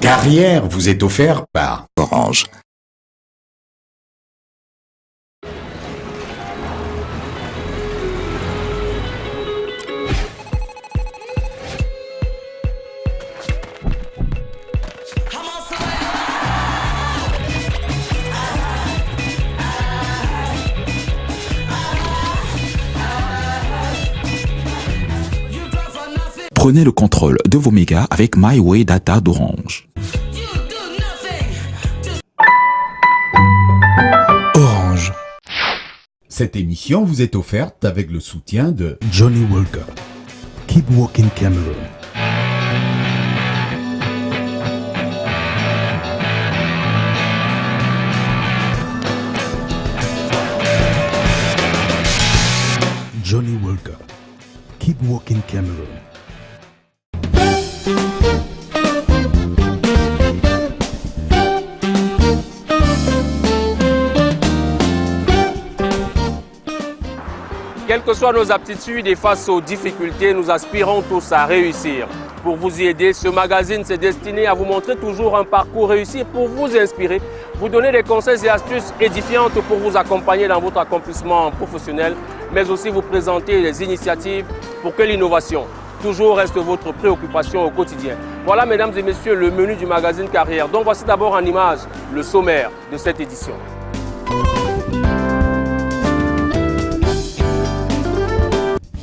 Carrière vous est offert par Orange. Prenez le contrôle de vos mégas avec My Way Data d'Orange. Orange. Cette émission vous est offerte avec le soutien de Johnny Walker. Keep Walking Cameroon. Johnny Walker. Keep Walking Cameroon. Quelles que soient nos aptitudes et face aux difficultés, nous aspirons tous à réussir. Pour vous y aider, ce magazine s'est destiné à vous montrer toujours un parcours réussi pour vous inspirer, vous donner des conseils et astuces édifiantes pour vous accompagner dans votre accomplissement professionnel, mais aussi vous présenter des initiatives pour que l'innovation toujours reste votre préoccupation au quotidien. Voilà, mesdames et messieurs, le menu du magazine Carrière. Donc voici d'abord en image le sommaire de cette édition.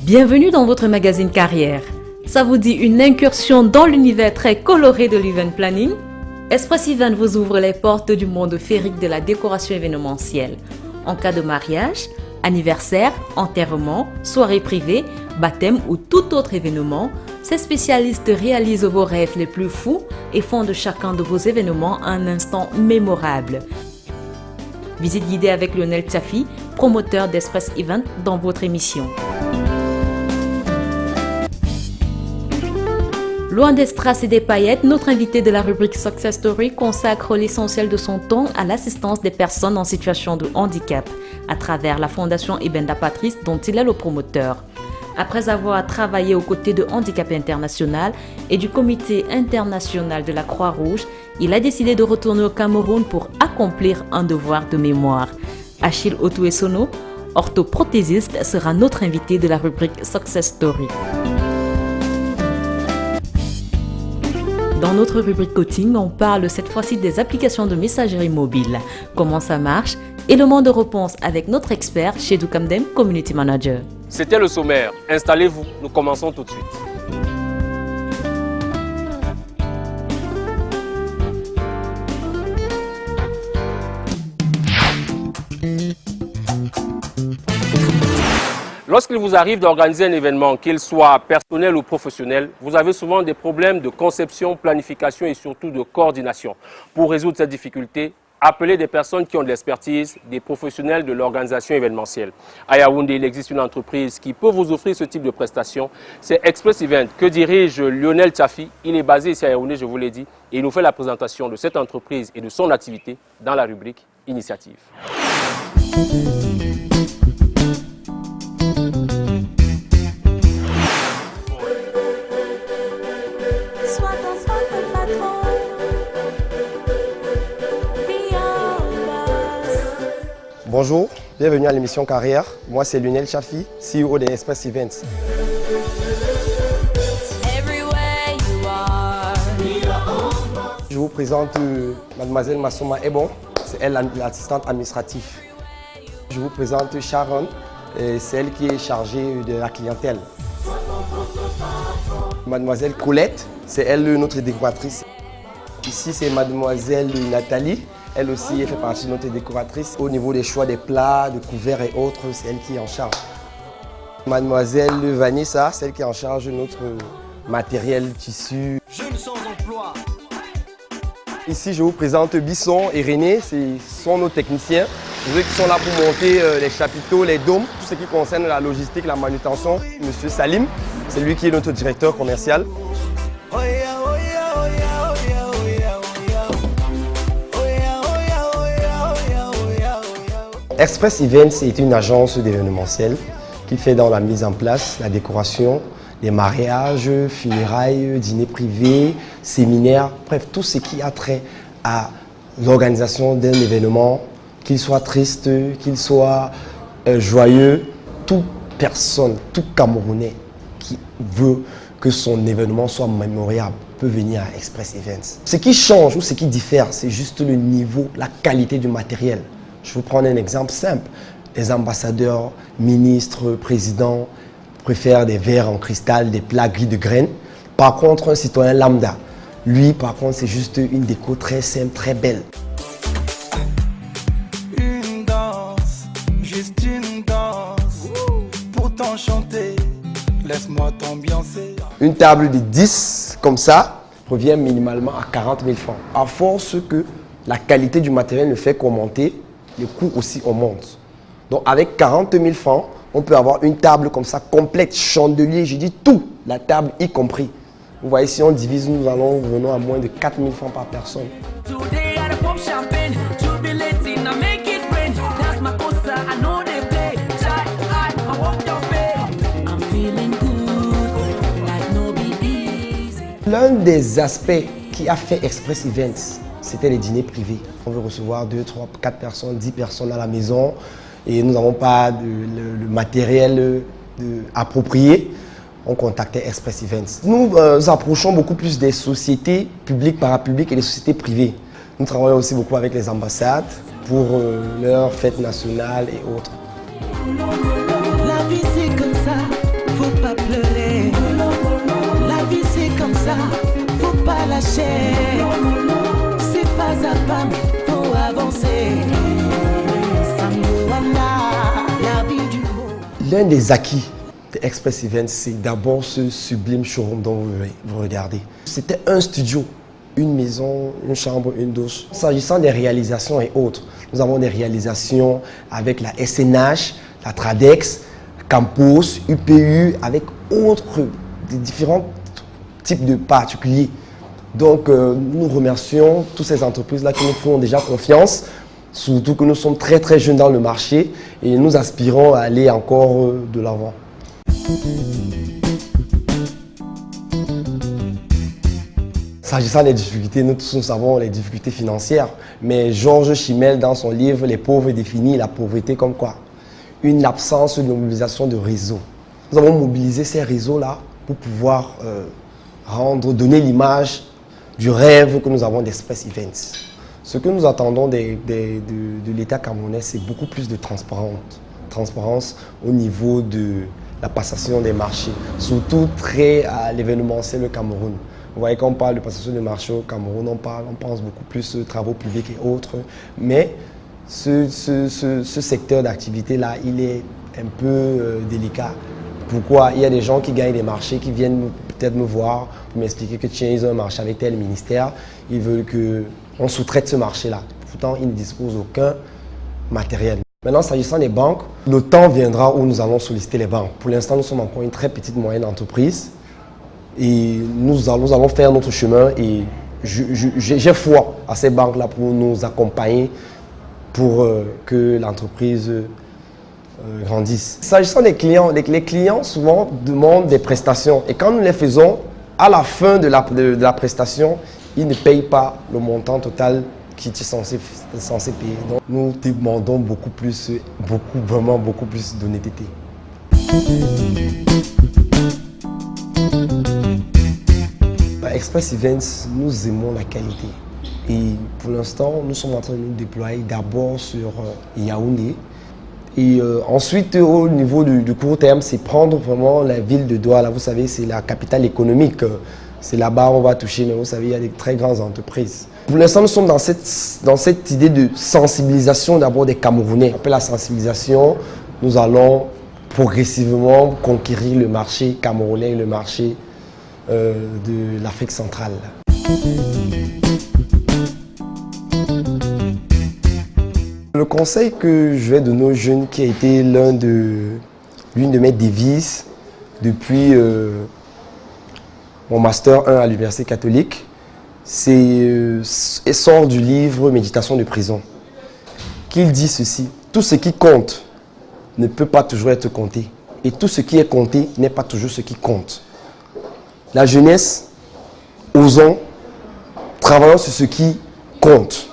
Bienvenue dans votre magazine Carrière. Ça vous dit une incursion dans l'univers très coloré de l'event planning? Express Event vous ouvre les portes du monde féerique de la décoration événementielle. En cas de mariage, anniversaire, enterrement, soirée privée, baptême ou tout autre événement, ces spécialistes réalisent vos rêves les plus fous et font de chacun de vos événements un instant mémorable. Visite guidée avec Lionel Tchafi, promoteur d'Express Event dans votre émission. Loin des strass et des paillettes, notre invité de la rubrique Success Story consacre l'essentiel de son temps à l'assistance des personnes en situation de handicap à travers la fondation Ebenda Patrice dont il est le promoteur. Après avoir travaillé aux côtés de Handicap International et du Comité international de la Croix-Rouge, il a décidé de retourner au Cameroun pour accomplir un devoir de mémoire. Achille Otuesono, orthoprothésiste, sera notre invité de la rubrique Success Story. Dans notre rubrique coaching, on parle cette fois-ci des applications de messagerie mobile, comment ça marche, éléments de réponse avec notre expert chez Dukamdem Community Manager. C'était le sommaire. Installez-vous, nous commençons tout de suite. Lorsqu'il vous arrive d'organiser un événement, qu'il soit personnel ou professionnel, vous avez souvent des problèmes de conception, planification et surtout de coordination. Pour résoudre cette difficulté, appelez des personnes qui ont de l'expertise, des professionnels de l'organisation événementielle. À Yaoundé, il existe une entreprise qui peut vous offrir ce type de prestations. C'est Express Event que dirige Lionel Tchafi. Il est basé ici à Yaoundé, je vous l'ai dit, et il nous fait la présentation de cette entreprise et de son activité dans la rubrique Initiative. Bonjour, bienvenue à l'émission Carrière. Moi c'est Lionel Tchafi, CEO de Express Events. Je vous présente mademoiselle Massouma Ebon, c'est elle l'assistante administrative Je vous présente Sharon, celle qui est chargée de la clientèle. Mademoiselle Colette, c'est elle notre décoratrice. Ici, c'est mademoiselle Nathalie. Elle aussi, elle fait partie de notre décoratrice. Au niveau des choix des plats, de couverts et autres, c'est elle qui est en charge. Mademoiselle Vanessa, celle qui est en charge de notre matériel, tissu. Jeunes sans emploi. Ici, je vous présente Bisson et René, ce sont nos techniciens. Eux qui sont là pour monter les chapiteaux, les dômes, tout ce qui concerne la logistique, la manutention. Monsieur Salim, c'est lui qui est notre directeur commercial. Express Events est une agence d'événementiel qui fait dans la mise en place, la décoration, des mariages, funérailles, dîners privés, séminaires, bref, tout ce qui a trait à l'organisation d'un événement, qu'il soit triste, qu'il soit joyeux. Toute personne, tout Camerounais qui veut que son événement soit mémorable peut venir à Express Events. Ce qui change ou ce qui diffère, c'est juste le niveau, la qualité du matériel. Je vais vous prendre un exemple simple. Les ambassadeurs, ministres, présidents préfèrent des verres en cristal, des plats gris de graines. Par contre, un citoyen lambda, lui, par contre, c'est juste une déco très simple, très belle. Une danse, juste une danse. Pour t'enchanter, laisse-moi t'ambiancer. Une table de 10 comme ça revient minimalement à 40 000 francs. À force que la qualité du matériel ne fait qu'augmenter, le coût aussi augmente. Donc avec 40 000 francs, on peut avoir une table comme ça, complète, chandelier, je dis tout, la table y compris. Vous voyez, si on divise, nous venons à moins de 4 000 francs par personne. L'un des aspects qui a fait Express Events, c'était les dîners privés. On veut recevoir 2, 3, 4 personnes, 10 personnes à la maison et nous n'avons pas le matériel approprié. On contactait Express Events. Nous approchons beaucoup plus des sociétés publiques, parapubliques et des sociétés privées. Nous travaillons aussi beaucoup avec les ambassades pour leurs fêtes nationales et autres. La vie c'est comme ça, faut pas pleurer. La vie c'est comme ça, faut pas lâcher. C'est pas à pas, mais faut avancer. La vie du monde. L'un des acquis de Express Events, c'est d'abord ce sublime showroom dont vous regardez. C'était un studio, une maison, une chambre, une douche. S'agissant des réalisations et autres, nous avons des réalisations avec la SNH, la Tradex, Campus, UPU, avec des différents types de particuliers. Donc nous remercions toutes ces entreprises-là qui nous font déjà confiance, surtout que nous sommes très très jeunes dans le marché et nous aspirons à aller encore de l'avant. S'agissant des difficultés, nous tous nous savons les difficultés financières, mais Georges Chimel, dans son livre Les pauvres définit la pauvreté comme quoi? Une absence de mobilisation de réseaux. Nous avons mobilisé ces réseaux-là pour pouvoir donner l'image du rêve que nous avons d'Express Events. Ce que nous attendons de l'État camerounais, c'est beaucoup plus de transparence au niveau de la passation des marchés, surtout très à l'événementiel au Cameroun. Vous voyez, quand on parle de passation de marché au Cameroun, on pense beaucoup plus aux travaux publics et autres, mais ce secteur d'activité-là, il est un peu délicat. Pourquoi? Il y a des gens qui gagnent des marchés, qui viennent peut-être me voir pour m'expliquer que tiens, ils ont un marché avec tel ministère, ils veulent qu'on sous-traite ce marché-là. Pourtant, ils ne disposent d'aucun matériel. Maintenant, s'agissant des banques, le temps viendra où nous allons solliciter les banques. Pour l'instant, nous sommes encore une très petite moyenne entreprise et nous allons faire notre chemin et j'ai foi à ces banques-là pour nous accompagner pour que l'entreprise grandissent. S'agissant des clients, les clients souvent demandent des prestations et quand nous les faisons, à la fin de la prestation, ils ne payent pas le montant total qui est censé payer. Donc nous demandons vraiment beaucoup plus d'honnêteté. À Express Events, nous aimons la qualité. Et pour l'instant, nous sommes en train de nous déployer d'abord sur Yaoundé Et ensuite, au niveau du court terme, c'est prendre vraiment la ville de Douala. Vous savez, c'est la capitale économique. C'est là-bas où on va toucher, mais vous savez, il y a des très grandes entreprises. Pour l'instant, nous sommes dans cette idée de sensibilisation d'abord des Camerounais. Après la sensibilisation, nous allons progressivement conquérir le marché camerounais et le marché de l'Afrique centrale. Le conseil que je vais donner aux jeunes, qui a été l'une de mes devises depuis mon Master 1 à l'Université catholique, sort du livre Méditation de prison, qu'il dit ceci: tout ce qui compte ne peut pas toujours être compté, et tout ce qui est compté n'est pas toujours ce qui compte. La jeunesse, osons, travaillons sur ce qui compte.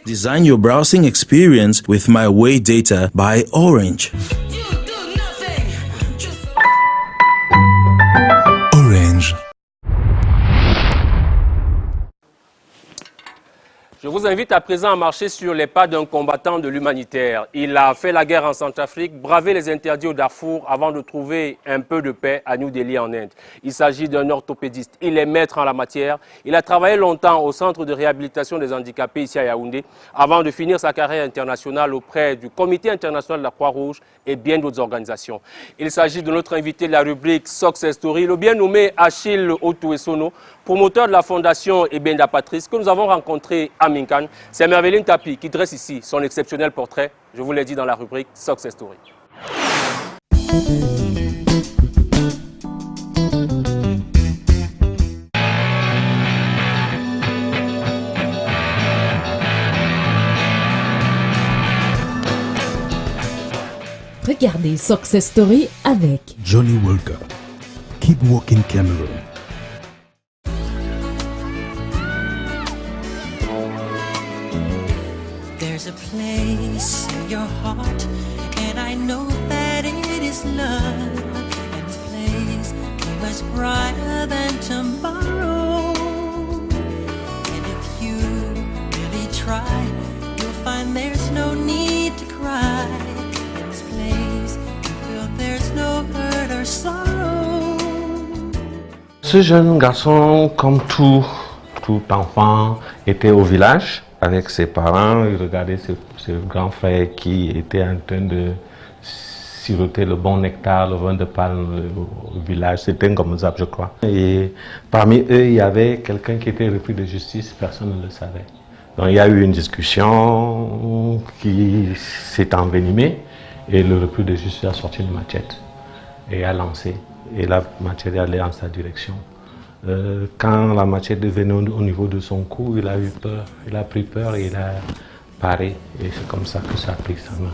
Design your browsing experience with My Way Data by Orange. Orange. Je vous invite à présent à marcher sur les pas d'un combattant de l'humanitaire. Il a fait la guerre en Centrafrique, bravé les interdits au Darfour avant de trouver un peu de paix à New Delhi en Inde. Il s'agit d'un orthopédiste. Il est maître en la matière. Il a travaillé longtemps au centre de réhabilitation des handicapés ici à Yaoundé avant de finir sa carrière internationale auprès du Comité international de la Croix-Rouge et bien d'autres organisations. Il s'agit de notre invité de la rubrique Success Story, le bien nommé Achille Otuesono, promoteur de la fondation Ebenda Patrice, que nous avons rencontré à Minkan. C'est Merveline Tapi qui dresse ici son exceptionnel portrait. Je vous l'ai dit dans la rubrique Success Story. Regardez Success Story avec Johnny Walker. Keep Walking Cameroon. There's a place in your heart, and I know that it is love. And this place is much brighter than tomorrow. And if you really try, you'll find there's no need to cry. In this place, you feel there's no hurt or sorrow. Ce jeune garçon, comme tout enfant, était au village avec ses parents. Il regardait ce grand frère qui était en train de siroter le bon nectar, le vin de palme au village. C'était un Gomozab, je crois. Et parmi eux, il y avait quelqu'un qui était repris de justice, personne ne le savait. Donc il y a eu une discussion qui s'est envenimée et le repris de justice a sorti une machette et a lancé. Et la machette est allée en sa direction. Quand la machette est venue au niveau de son cou, il a eu peur. Il a pris peur et il a paré. Et c'est comme ça que ça a pris sa main.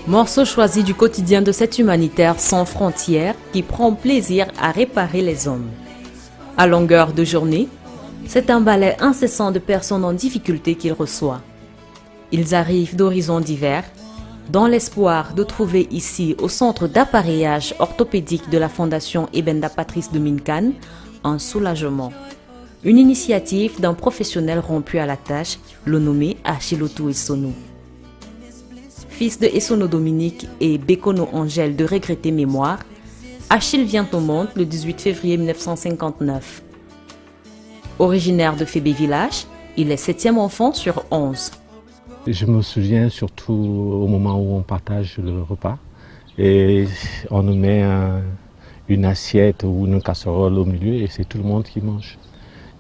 Morceau choisi du quotidien de cet humanitaire sans frontières qui prend plaisir à réparer les hommes. À longueur de journée, c'est un balai incessant de personnes en difficulté qu'il reçoit. Ils arrivent d'horizons divers, dans l'espoir de trouver ici, au centre d'appareillage orthopédique de la Fondation Ebenda Patrice de Minkan, un soulagement. Une initiative d'un professionnel rompu à la tâche, le nommé Achille Otuesono. Fils de Essono Dominique et Bekono Angèle de regrettée mémoire, Achille vient au monde le 18 février 1959. Originaire de Fébé Village, il est 7e enfant sur 11. Je me souviens surtout au moment où on partage le repas et on nous met une assiette ou une casserole au milieu et c'est tout le monde qui mange.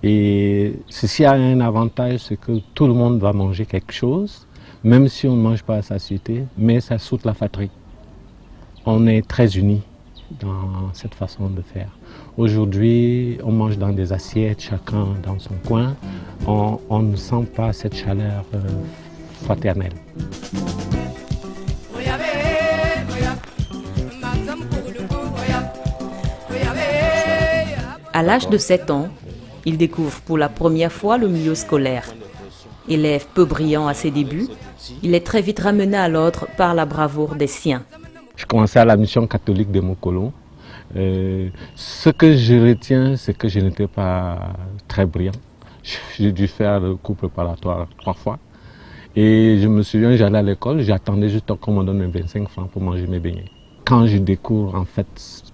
Et ceci a un avantage, c'est que tout le monde va manger quelque chose, même si on ne mange pas à satiété, mais ça saute la fratrie. On est très unis. dans cette façon de faire. Aujourd'hui, on mange dans des assiettes, chacun dans son coin. On ne sent pas cette chaleur fraternelle. À l'âge de 7 ans, il découvre pour la première fois le milieu scolaire. Élève peu brillant à ses débuts, il est très vite ramené à l'ordre par la bravoure des siens. Je commençais à la mission catholique de Mokolo. Ce que je retiens, c'est que je n'étais pas très brillant. J'ai dû faire le cours préparatoire 3 fois. Et je me souviens, j'allais à l'école, j'attendais juste qu'on me donne 25 francs pour manger mes beignets. Quand je découvre en fait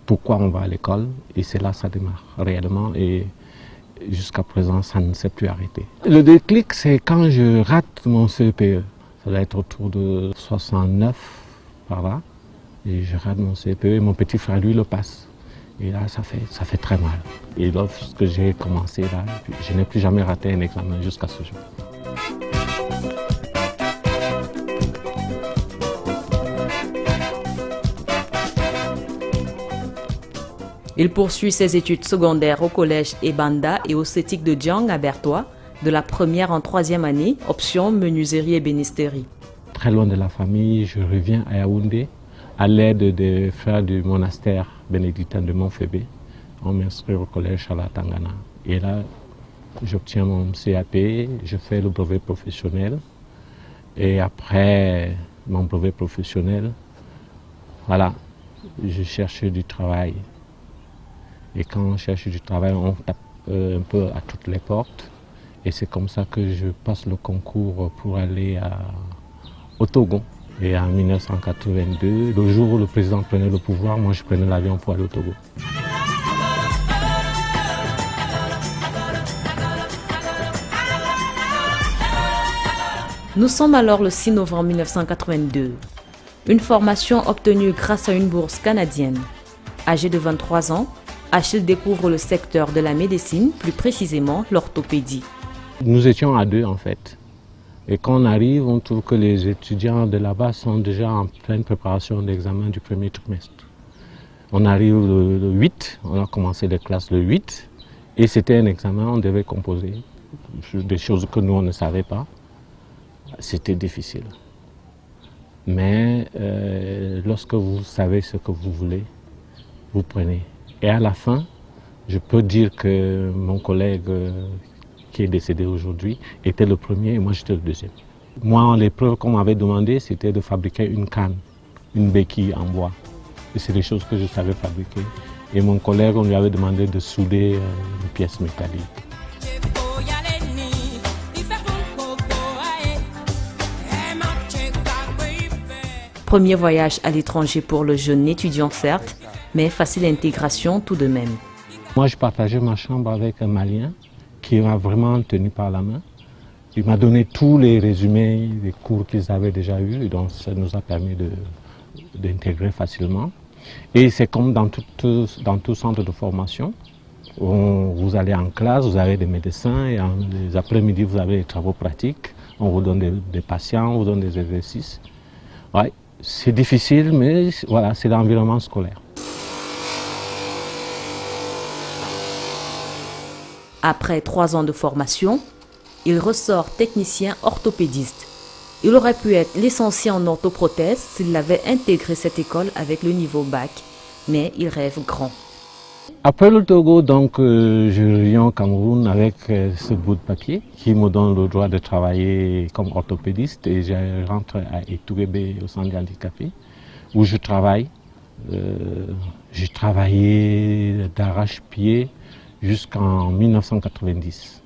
pourquoi on va à l'école, et c'est là que ça démarre réellement. Et jusqu'à présent, ça ne s'est plus arrêté. Le déclic, c'est quand je rate mon CPE. Ça doit être autour de 69 par là. Et je rate mon CPE et mon petit frère, lui, le passe. Et là, ça fait très mal. Et lorsque j'ai commencé là, je n'ai plus jamais raté un examen jusqu'à ce jour. Il poursuit ses études secondaires au collège Ebanda et au CETIC de Djang à Bertois, de la première en 3e année, option menuiserie et bénisterie. Très loin de la famille, je reviens à Yaoundé à l'aide des frères du monastère bénédictin de Montfébé. On m'inscrit au collège Chalatangana. Et là, j'obtiens mon CAP, je fais le brevet professionnel. Et après mon brevet professionnel, voilà, je cherche du travail. Et quand on cherche du travail, on tape un peu à toutes les portes. Et c'est comme ça que je passe le concours pour aller au Togo. Et en 1982, le jour où le président prenait le pouvoir, moi je prenais l'avion pour aller au Togo. Nous sommes alors le 6 novembre 1982. Une formation obtenue grâce à une bourse canadienne. Âgé de 23 ans, Achille découvre le secteur de la médecine, plus précisément l'orthopédie. Nous étions à 2 en fait. Et quand on arrive, on trouve que les étudiants de là-bas sont déjà en pleine préparation d'examen du premier trimestre. On arrive le 8, on a commencé les classes le 8, et c'était un examen, on devait composer des choses que nous on ne savait pas. C'était difficile. Mais lorsque vous savez ce que vous voulez, vous prenez. Et à la fin, je peux dire que mon collègue qui est décédé aujourd'hui était le premier et moi j'étais le deuxième. Moi, l'épreuve qu'on m'avait demandé, c'était de fabriquer une canne, une béquille en bois. Et c'est des choses que je savais fabriquer. Et mon collègue, on lui avait demandé de souder une pièce métallique. Premier voyage à l'étranger pour le jeune étudiant certes, mais facile intégration tout de même. Moi, je partageais ma chambre avec un Malien qui m'a vraiment tenu par la main. Il m'a donné tous les résumés des cours qu'ils avaient déjà eus, donc ça nous a permis d'intégrer facilement. Et c'est comme dans tout centre de formation, vous allez en classe, vous avez des médecins et les après-midi vous avez des travaux pratiques, on vous donne des patients, on vous donne des exercices. Ouais, c'est difficile, mais voilà, c'est l'environnement scolaire. Après 3 ans de formation, il ressort technicien orthopédiste. Il aurait pu être licencié en orthoprothèse s'il avait intégré cette école avec le niveau bac, mais il rêve grand. Après le Togo, donc, je reviens au Cameroun avec ce bout de papier qui me donne le droit de travailler comme orthopédiste et je rentre à Etoubébé au centre handicapé où je travaille. J'ai travaillé d'arrache-pied jusqu'en 1990.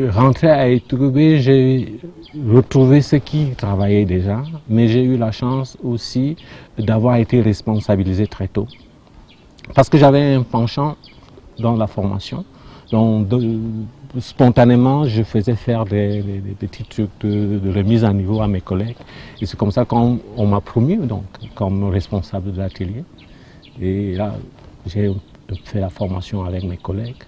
Rentré à Etoubébé, j'ai retrouvé ceux qui travaillaient déjà, mais j'ai eu la chance aussi d'avoir été responsabilisé très tôt. Parce que j'avais un penchant dans la formation, donc spontanément je faisais faire des petits trucs de remise à niveau à mes collègues. Et c'est comme ça qu'on m'a promu donc, comme responsable de l'atelier. Et là, j'ai fait la formation avec mes collègues.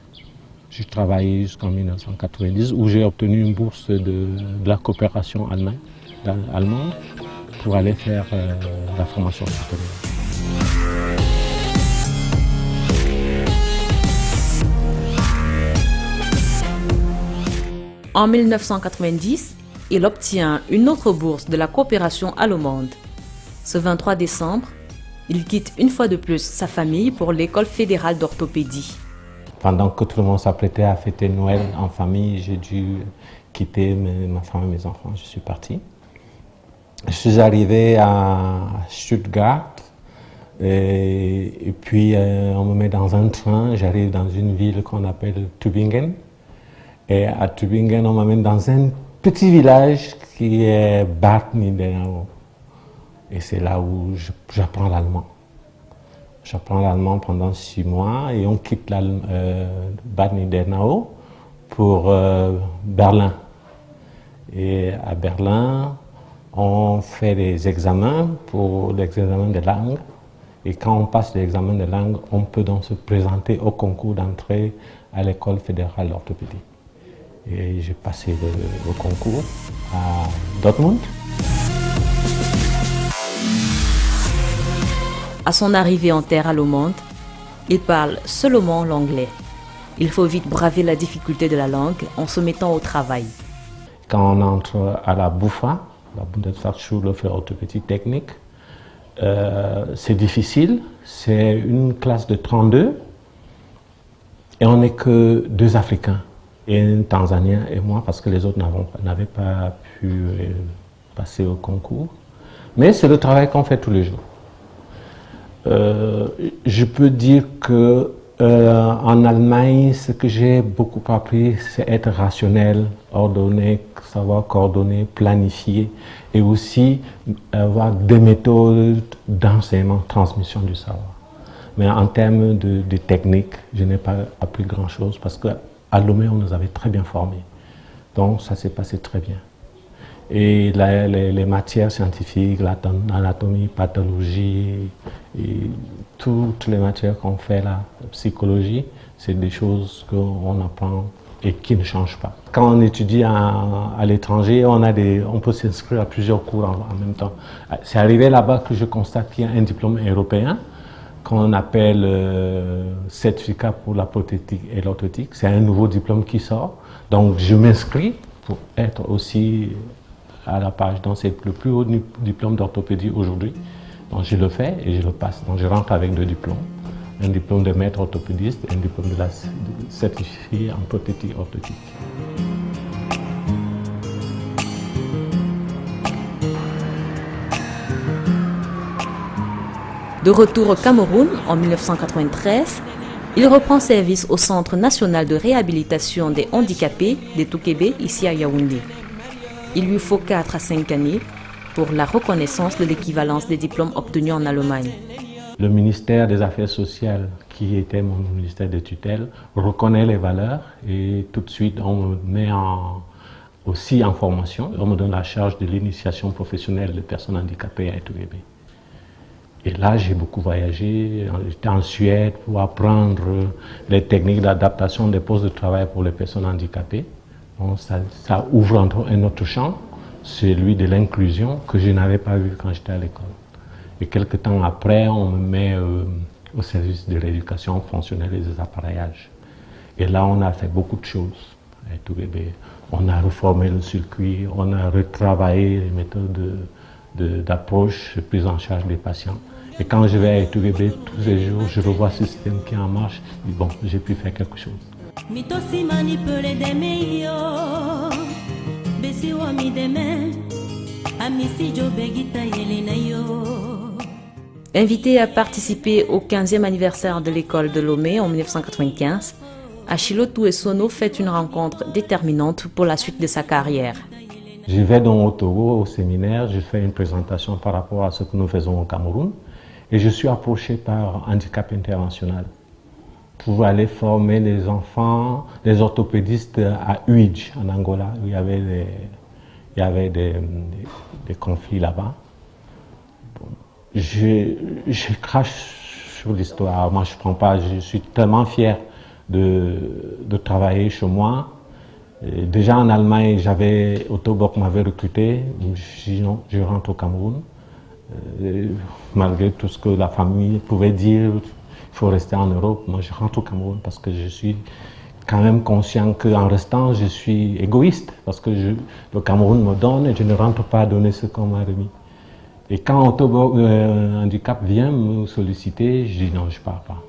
J'ai travaillé jusqu'en 1990 où j'ai obtenu une bourse de la coopération allemande pour aller faire la formation supérieure. En 1990, il obtient une autre bourse de la coopération allemande. Ce 23 décembre, il quitte une fois de plus sa famille pour l'école fédérale d'orthopédie. Pendant que tout le monde s'apprêtait à fêter Noël en famille, j'ai dû quitter ma femme et mes enfants. Je suis parti. Je suis arrivé à Stuttgart et puis on me met dans un train. J'arrive dans une ville qu'on appelle Tübingen. Et à Tübingen, on m'amène dans un petit village qui est Bad Niedernau. Et c'est là où j'apprends l'allemand. J'apprends l'allemand pendant 6 mois et on quitte Bad Niedernau pour Berlin. Et à Berlin, on fait des examens pour l'examen de langue. Et quand on passe l'examen de langue, on peut donc se présenter au concours d'entrée à l'école fédérale d'orthopédie. Et j'ai passé le concours à Dortmund. À son arrivée en terre allemande, il parle seulement l'anglais. Il faut vite braver la difficulté de la langue en se mettant au travail. Quand on entre à la BUFA, la Bundesfachschule für Orthopädie Technique, c'est difficile. C'est une classe de 32 et on n'est que 2 Africains, et un Tanzanien et moi, parce que les autres n'avaient pas pu passer au concours. Mais c'est le travail qu'on fait tous les jours. Je peux dire que en Allemagne, ce que j'ai beaucoup appris, c'est être rationnel, ordonné, savoir coordonner, planifier, et aussi avoir des méthodes d'enseignement, transmission du savoir. Mais en termes de technique, je n'ai pas appris grand-chose parce qu'à Lomé, on nous avait très bien formés. Donc ça s'est passé très bien. Et les matières scientifiques, l'anatomie, pathologie, et toutes les matières qu'on fait là, psychologie, c'est des choses qu'on apprend et qui ne changent pas. Quand on étudie à l'étranger, on peut s'inscrire à plusieurs cours en même temps. C'est arrivé là-bas que je constate qu'il y a un diplôme européen qu'on appelle certificat pour la prothétique et l'orthotique. C'est un nouveau diplôme qui sort. Donc je m'inscris pour être aussi à la page. Donc c'est le plus haut diplôme d'orthopédie aujourd'hui. Donc je le fais et je le passe. Donc je rentre avec 2 diplômes. Un diplôme de maître orthopédiste et un diplôme de certifié en prothétique orthotique. De retour au Cameroun en 1993, il reprend service au Centre national de réhabilitation des handicapés de Toukébé, ici à Yaoundé. Il lui faut 4 à 5 années pour la reconnaissance de l'équivalence des diplômes obtenus en Allemagne. Le ministère des Affaires sociales, qui était mon ministère de tutelle, reconnaît les valeurs et tout de suite on me met aussi en formation. On me donne la charge de l'initiation professionnelle des personnes handicapées à Toukébé. Et là, j'ai beaucoup voyagé. J'étais en Suède pour apprendre les techniques d'adaptation des postes de travail pour les personnes handicapées. Donc, ça ouvre un autre champ, celui de l'inclusion, que je n'avais pas vu quand j'étais à l'école. Et quelques temps après, on me met au service de l'éducation fonctionnelle et des appareillages. Et là, on a fait beaucoup de choses à Toukébé. On a reformé le circuit, on a retravaillé les méthodes d'approche, de prise en charge des patients. Et quand je vais à Toukébé tous les jours, je revois ce système qui est en marche. Et bon, j'ai pu faire quelque chose. Invité à participer au 15e anniversaire de l'école de Lomé en 1995, Achille Touessono fait une rencontre déterminante pour la suite de sa carrière. Je vais donc au Togo, au séminaire, je fais une présentation par rapport à ce que nous faisons au Cameroun et je suis approché par Handicap International pour aller former les enfants, les orthopédistes à Uige, en Angola, où il y avait des conflits là-bas. Bon, je crache sur l'histoire, moi je ne prends pas, je suis tellement fier de travailler chez moi. Et déjà en Allemagne, Autoboc m'avait recruté, je dis non, je rentre au Cameroun. Malgré tout ce que la famille pouvait dire, il faut rester en Europe. Moi, je rentre au Cameroun parce que je suis quand même conscient qu'en restant, je suis égoïste parce que le Cameroun me donne et je ne rentre pas à donner ce qu'on m'a remis. Et quand Handicap vient me solliciter, je dis non, je ne pars pas.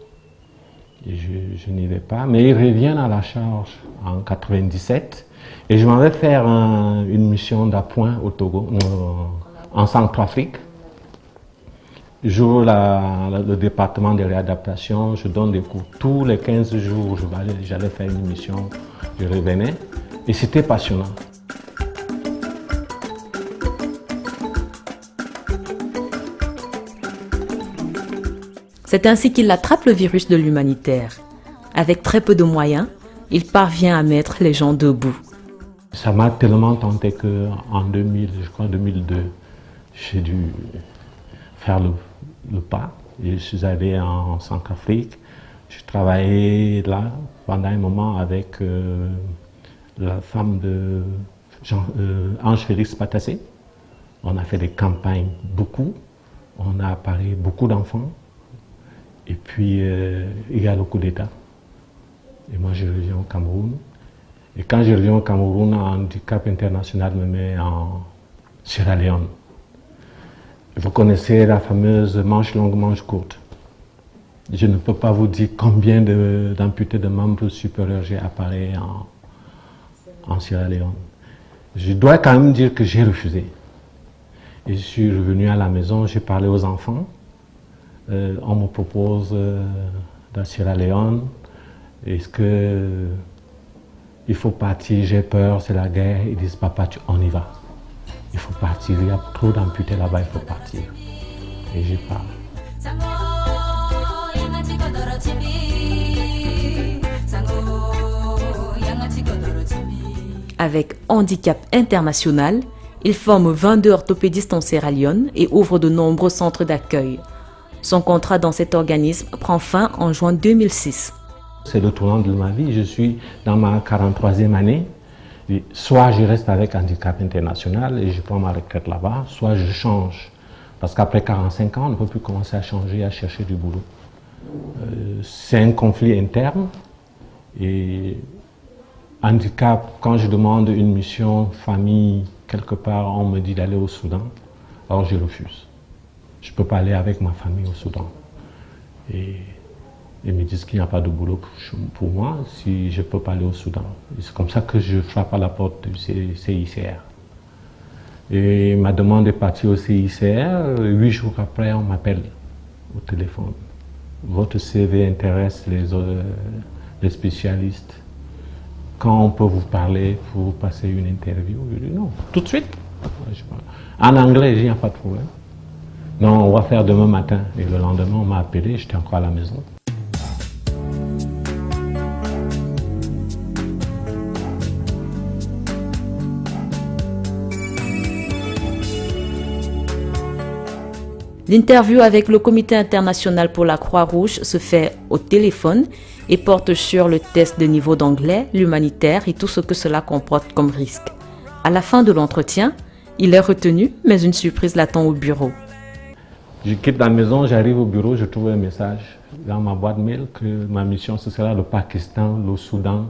Et je n'y vais pas, mais ils reviennent à la charge en 97 et je m'en vais faire une mission d'appoint au Togo, en Centrafrique. J'ouvre le département de réadaptation, je donne des cours tous les 15 jours, j'allais faire une mission, je revenais et c'était passionnant. C'est ainsi qu'il attrape le virus de l'humanitaire. Avec très peu de moyens, il parvient à mettre les gens debout. Ça m'a tellement tenté qu'en 2002, j'ai dû faire le pas. Je suis allé en Centrafrique. Je travaillais là pendant un moment avec la femme de Ange Félix Patassé. On a fait des campagnes beaucoup. On a appareillé beaucoup d'enfants. Et puis, il y a le coup d'État. Et moi, je reviens au Cameroun. Et quand je reviens au Cameroun, Handicap International me met en Sierra Leone. Vous connaissez la fameuse manche longue, manche courte. Je ne peux pas vous dire combien d'amputés de membres supérieurs j'ai appareillé en Sierra Leone. Je dois quand même dire que j'ai refusé. Et je suis revenu à la maison, j'ai parlé aux enfants. On me propose dans Sierra Leone, est-ce que il faut partir, j'ai peur, c'est la guerre. Ils disent, papa, on y va. Il faut partir, il y a trop d'amputés là-bas, il faut partir. Et j'y pars. Avec Handicap International, il forme 22 orthopédistes en Sierra Leone et ouvre de nombreux centres d'accueil. Son contrat dans cet organisme prend fin en juin 2006. C'est le tournant de ma vie. Je suis dans ma 43e année. Et soit je reste avec Handicap International et je prends ma retraite là-bas, soit je change. Parce qu'après 45 ans, on ne peut plus commencer à changer, à chercher du boulot. C'est un conflit interne. Et Handicap, quand je demande une mission famille quelque part, on me dit d'aller au Soudan. Alors je refuse. Je ne peux pas aller avec ma famille au Soudan. Et ils me disent qu'il n'y a pas de boulot pour moi si je ne peux pas aller au Soudan. C'est comme ça que je frappe à la porte du CICR. Et ma demande est partie au CICR. 8 jours après, on m'appelle au téléphone. Votre CV intéresse les spécialistes. Quand on peut vous parler pour vous passer une interview? Je dis non, tout de suite. En anglais, il n'y a pas de problème. Non, on va faire demain matin. Et le lendemain, on m'a appelé, j'étais encore à la maison. L'interview avec le Comité international pour la Croix-Rouge se fait au téléphone et porte sur le test de niveau d'anglais, l'humanitaire et tout ce que cela comporte comme risque. À la fin de l'entretien, il est retenu, mais une surprise l'attend au bureau. Je quitte la maison, j'arrive au bureau, je trouve un message dans ma boîte mail que ma mission ce sera le Pakistan, le Soudan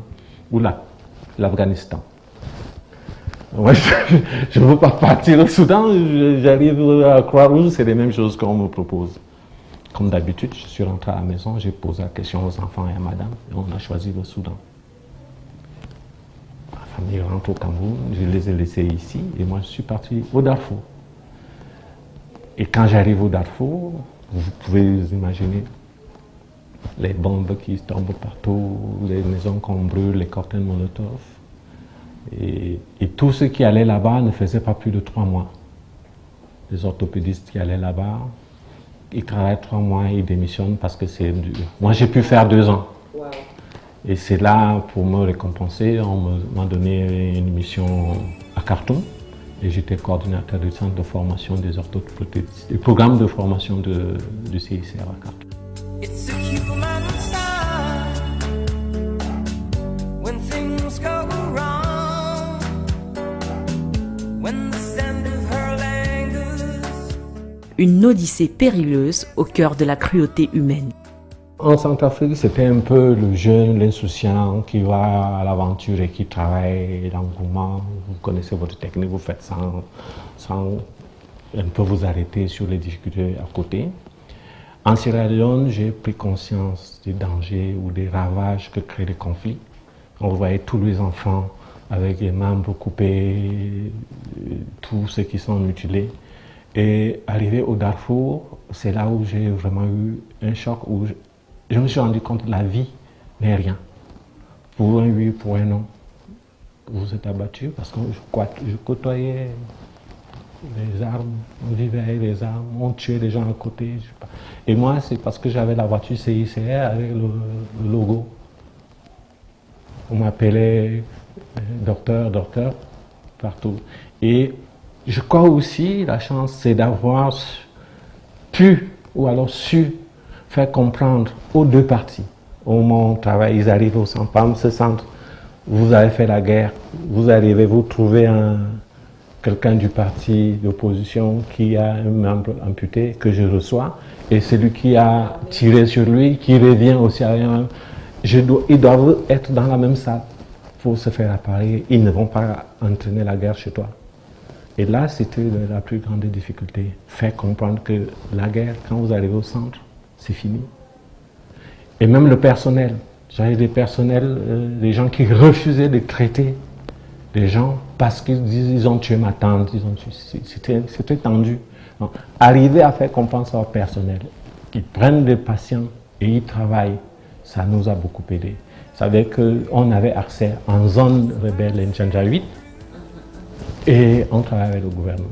ou l'Afghanistan. Ouais, je ne veux pas partir au Soudan, j'arrive à Croix-Rouge, c'est les mêmes choses qu'on me propose. Comme d'habitude, je suis rentré à la maison, j'ai posé la question aux enfants et à madame, et on a choisi le Soudan. Ma famille rentre au Cameroun, je les ai laissés ici, et moi je suis parti au Darfour. Et quand j'arrive au Darfour, vous pouvez imaginer les bombes qui tombent partout, les maisons qu'on brûle, les cocktails Molotov. Et tous ceux qui allaient là-bas ne faisaient pas plus de 3 mois. Les orthopédistes qui allaient là-bas, ils travaillent 3 mois, ils démissionnent parce que c'est dur. Moi, j'ai pu faire 2 ans. Wow. Et c'est là, pour me récompenser, on m'a donné une mission à Khartoum. Et j'étais coordinateur du centre de formation des orthopédistes, du programme de formation du CICR à Khartoum. Une odyssée périleuse au cœur de la cruauté humaine. En Centrafrique, c'était un peu le jeune, l'insouciant qui va à l'aventure et qui travaille, l'engouement. Vous connaissez votre technique, vous faites sans un peu vous arrêter sur les difficultés à côté. En Sierra Leone, j'ai pris conscience des dangers ou des ravages que créent les conflits. On voyait tous les enfants avec les membres coupés, tous ceux qui sont mutilés. Et arrivé au Darfour, c'est là où j'ai vraiment eu un choc, où je me suis rendu compte que la vie n'est rien. Pour un oui, pour un non. Vous êtes abattu parce que je côtoyais les armes, on vivait avec les armes, on tuait les gens à côté. Je sais pas. Et moi, c'est parce que j'avais la voiture CICR avec le logo. On m'appelait docteur partout. Et je crois aussi, la chance, c'est d'avoir pu, ou alors su, faire comprendre aux deux parties. Au moment où on travaille, ils arrivent au Sampam, ce centre, vous avez fait la guerre, vous arrivez, vous trouvez quelqu'un du parti d'opposition qui a un membre amputé que je reçois, et celui qui a tiré sur lui, qui revient aussi à rien. Ils doivent être dans la même salle pour se faire appareiller. Ils ne vont pas entraîner la guerre chez toi. Et là, c'était la plus grande difficulté. Faire comprendre que la guerre, quand vous arrivez au centre, c'est fini. Et même le personnel. J'avais des personnels, des gens qui refusaient de traiter les gens parce qu'ils disent ils ont tué ma tante, c'était tendu. Donc, arriver à faire comprendre ça au personnel, qu'ils prennent des patients et ils travaillent, ça nous a beaucoup aidé. Vous savez qu'on avait accès en zone rebelle Njanja 8 et on travaille avec le gouvernement.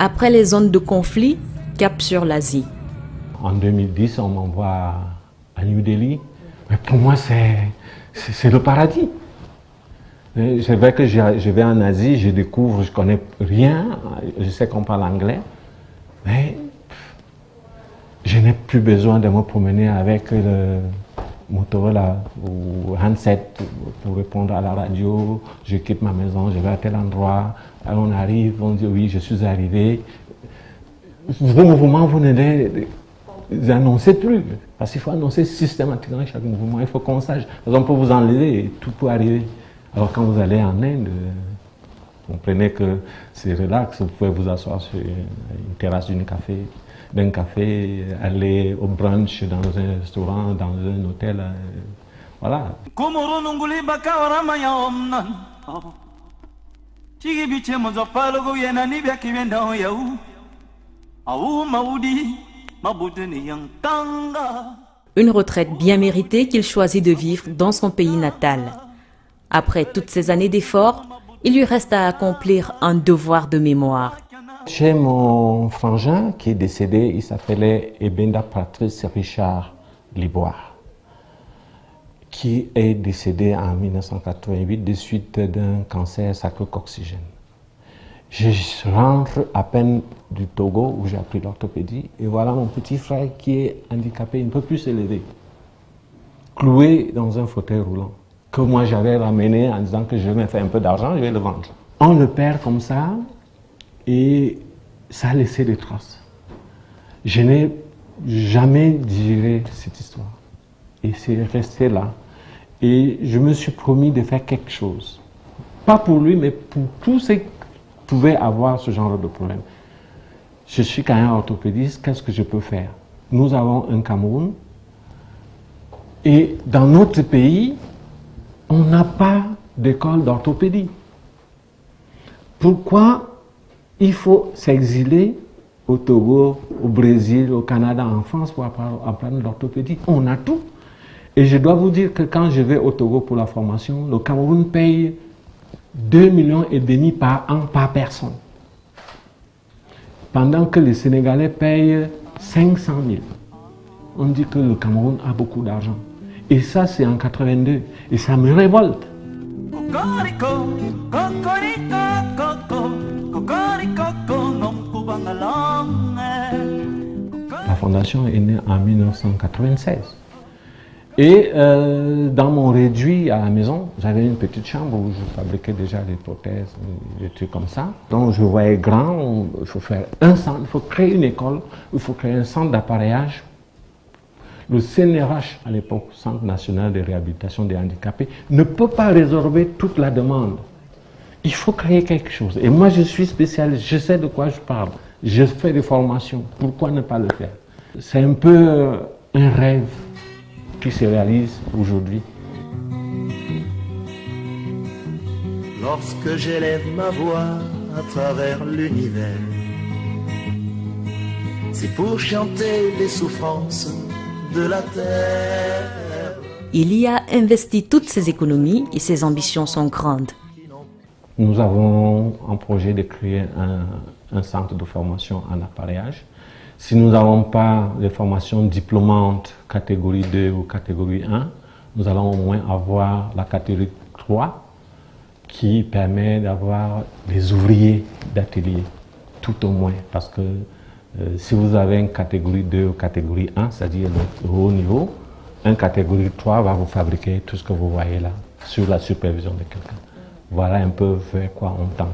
Après les zones de conflit, cap sur l'Asie. En 2010, on m'envoie à New Delhi. Mais pour moi, c'est le paradis. C'est vrai que je vais en Asie, je découvre, je connais rien, je sais qu'on parle anglais, mais je n'ai plus besoin de me promener avec le Motorola ou handset pour répondre à la radio. Je quitte ma maison, je vais à tel endroit. Alors on arrive, on dit oui, je suis arrivé. Vos mouvements, vous ne les annoncez plus. Parce qu'il faut annoncer systématiquement chaque mouvement. Il faut qu'on sache. On peut vous enlever et tout peut arriver. Alors quand vous allez en Inde, vous comprenez que c'est relax. Vous pouvez vous asseoir sur une terrasse d'un café, aller au brunch dans un restaurant, dans un hôtel. Voilà. Une retraite bien méritée qu'il choisit de vivre dans son pays natal. Après toutes ces années d'efforts, il lui reste à accomplir un devoir de mémoire. Chez mon frangin qui est décédé, il s'appelait Ebenda Patrice Richard Liboire, qui est décédé en 1988 de suite d'un cancer sacro-oxygène. Je rentre à peine du Togo où j'ai appris l'orthopédie et voilà mon petit frère qui est handicapé, il ne peut plus se lever, cloué dans un fauteuil roulant que moi j'avais ramené en disant que je vais me faire un peu d'argent, je vais le vendre. On le perd comme ça et ça a laissé des traces. Je n'ai jamais digéré cette histoire et c'est resté là. Et je me suis promis de faire quelque chose. Pas pour lui, mais pour tous ceux qui pouvaient avoir ce genre de problème. Je suis quand même orthopédiste, qu'est-ce que je peux faire? Nous avons un Cameroun et dans notre pays, on n'a pas d'école d'orthopédie. Pourquoi il faut s'exiler au Togo, au Brésil, au Canada, en France pour apprendre l'orthopédie? On a tout. Et je dois vous dire que quand je vais au Togo pour la formation, le Cameroun paye 2,5 millions par an par personne. Pendant que les Sénégalais payent 500 000. On dit que le Cameroun a beaucoup d'argent. Et ça, c'est en 82. Et ça me révolte. La fondation est née en 1996. Et dans mon réduit à la maison, j'avais une petite chambre où je fabriquais déjà des prothèses, des trucs comme ça. Donc je voyais grand, il faut faire un centre, il faut créer une école, il faut créer un centre d'appareillage. Le CNRH, à l'époque, Centre national de réhabilitation des handicapés, ne peut pas résorber toute la demande. Il faut créer quelque chose. Et moi, je suis spécialiste, je sais de quoi je parle. Je fais des formations, pourquoi ne pas le faire? C'est un peu un rêve qui se réalise aujourd'hui. Lorsque j'élève ma voix à travers l'univers, c'est pour chanter les souffrances de la terre. Il y a investi toutes ses économies et ses ambitions sont grandes. Nous avons un projet de créer un centre de formation en appareillage. Si nous n'avons pas de formation diplômante catégorie 2 ou catégorie 1, nous allons au moins avoir la catégorie 3 qui permet d'avoir des ouvriers d'atelier, tout au moins. Parce que si vous avez une catégorie 2 ou catégorie 1, c'est-à-dire le haut niveau, une catégorie 3 va vous fabriquer tout ce que vous voyez là, sur la supervision de quelqu'un. Voilà un peu vers quoi on tend.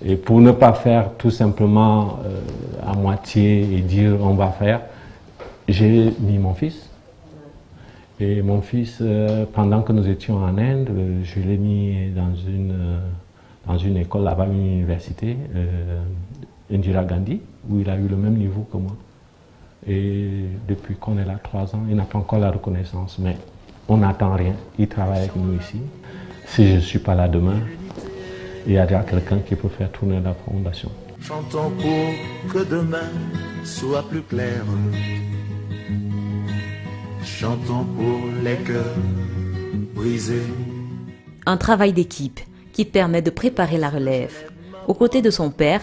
Et pour ne pas faire tout simplement à moitié et dire on va faire, j'ai mis mon fils. Et mon fils, pendant que nous étions en Inde, je l'ai mis dans une école là-bas, une université, Indira Gandhi, où il a eu le même niveau que moi. Et depuis qu'on est là 3 ans, il n'a pas encore la reconnaissance, mais on n'attend rien. Il travaille avec nous ici. Si je ne suis pas là demain, il y a déjà quelqu'un qui peut faire tourner la fondation. Chantons pour que demain soit plus clair. Chantons pour les cœurs brisés. Un travail d'équipe qui permet de préparer la relève. Aux côtés de son père,